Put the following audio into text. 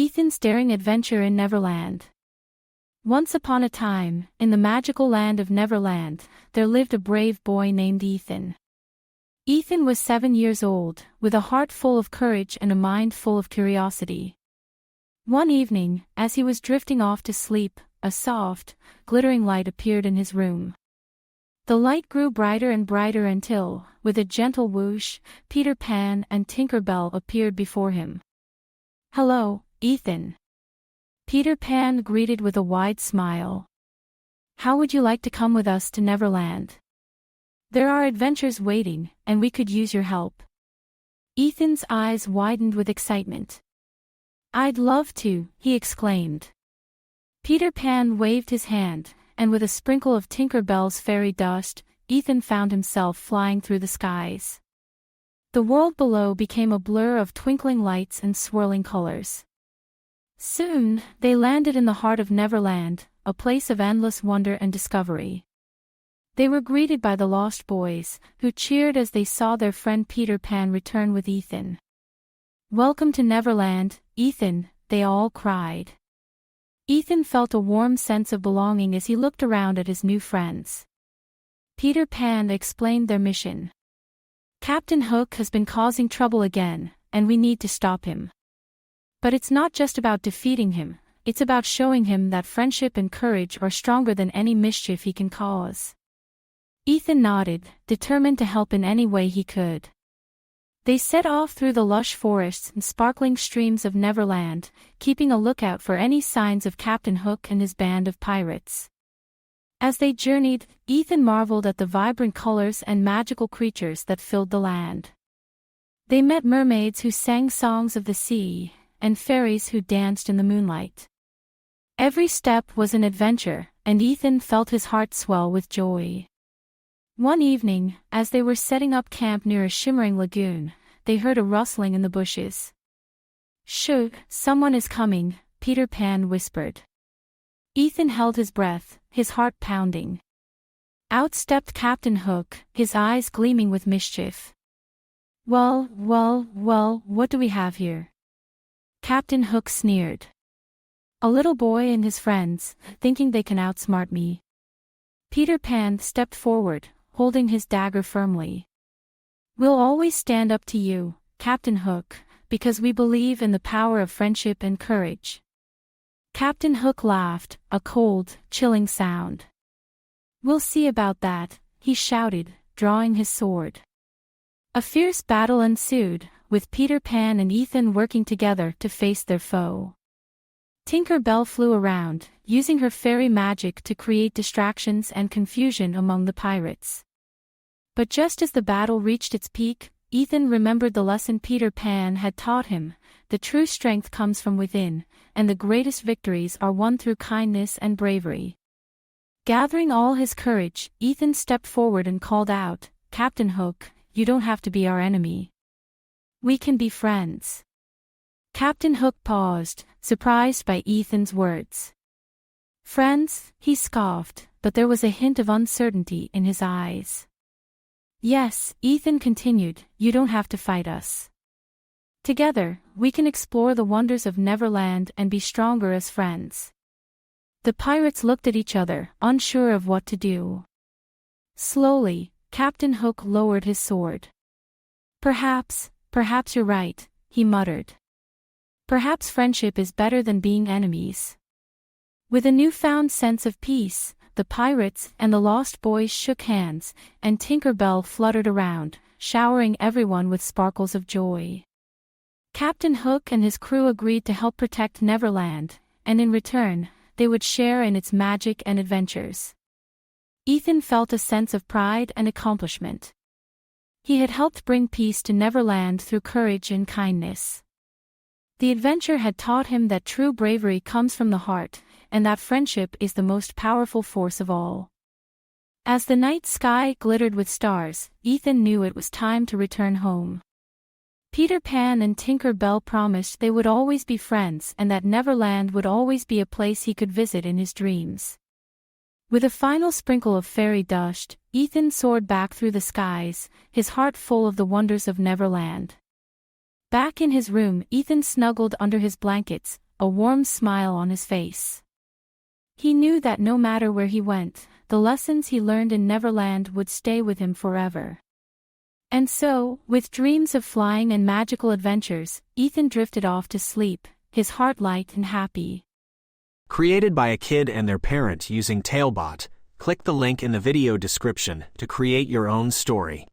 Ethan's Daring Adventure in Neverland. Once upon a time, in the magical land of Neverland, there lived a brave boy named Ethan. Ethan was 7 years old, with a heart full of courage and a mind full of curiosity. One evening, as he was drifting off to sleep, a soft, glittering light appeared in his room. The light grew brighter and brighter until, with a gentle whoosh, Peter Pan and Tinker Bell appeared before him. "Hello, Ethan." Peter Pan greeted with a wide smile. "How would you like to come with us to Neverland? There are adventures waiting, and we could use your help." Ethan's eyes widened with excitement. "I'd love to," he exclaimed. Peter Pan waved his hand, and with a sprinkle of Tinker Bell's fairy dust, Ethan found himself flying through the skies. The world below became a blur of twinkling lights and swirling colors. Soon, they landed in the heart of Neverland, a place of endless wonder and discovery. They were greeted by the Lost Boys, who cheered as they saw their friend Peter Pan return with Ethan. "Welcome to Neverland, Ethan," they all cried. Ethan felt a warm sense of belonging as he looked around at his new friends. Peter Pan explained their mission. "Captain Hook has been causing trouble again, and we need to stop him. But it's not just about defeating him, it's about showing him that friendship and courage are stronger than any mischief he can cause." Ethan nodded, determined to help in any way he could. They set off through the lush forests and sparkling streams of Neverland, keeping a lookout for any signs of Captain Hook and his band of pirates. As they journeyed, Ethan marveled at the vibrant colors and magical creatures that filled the land. They met mermaids who sang songs of the sea, and fairies who danced in the moonlight. Every step was an adventure, and Ethan felt his heart swell with joy. One evening, as they were setting up camp near a shimmering lagoon, they heard a rustling in the bushes. "Shh, someone is coming," Peter Pan whispered. Ethan held his breath, his heart pounding. Out stepped Captain Hook, his eyes gleaming with mischief. Well, what do we have here?" Captain Hook sneered. "A little boy and his friends, thinking they can outsmart me." Peter Pan stepped forward, holding his dagger firmly. "We'll always stand up to you, Captain Hook, because we believe in the power of friendship and courage." Captain Hook laughed, a cold, chilling sound. "We'll see about that," he shouted, drawing his sword. A fierce battle ensued, with Peter Pan and Ethan working together to face their foe. Tinker Bell flew around, using her fairy magic to create distractions and confusion among the pirates. But just as the battle reached its peak, Ethan remembered the lesson Peter Pan had taught him: the true strength comes from within, and the greatest victories are won through kindness and bravery. Gathering all his courage, Ethan stepped forward and called out, "Captain Hook, you don't have to be our enemy. We can be friends." Captain Hook paused, surprised by Ethan's words. "Friends?" he scoffed, but there was a hint of uncertainty in his eyes. "Yes," Ethan continued, "you don't have to fight us. Together, we can explore the wonders of Neverland and be stronger as friends." The pirates looked at each other, unsure of what to do. Slowly, Captain Hook lowered his sword. Perhaps you're right," he muttered. "Perhaps friendship is better than being enemies." With a newfound sense of peace, the pirates and the Lost Boys shook hands, and Tinker Bell fluttered around, showering everyone with sparkles of joy. Captain Hook and his crew agreed to help protect Neverland, and in return, they would share in its magic and adventures. Ethan felt a sense of pride and accomplishment. He had helped bring peace to Neverland through courage and kindness. The adventure had taught him that true bravery comes from the heart, and that friendship is the most powerful force of all. As the night sky glittered with stars, Ethan knew it was time to return home. Peter Pan and Tinker Bell promised they would always be friends and that Neverland would always be a place he could visit in his dreams. With a final sprinkle of fairy dust, Ethan soared back through the skies, his heart full of the wonders of Neverland. Back in his room, Ethan snuggled under his blankets, a warm smile on his face. He knew that no matter where he went, the lessons he learned in Neverland would stay with him forever. And so, with dreams of flying and magical adventures, Ethan drifted off to sleep, his heart light and happy. Created by a kid and their parent using Talebot, click the link in the video description to create your own story.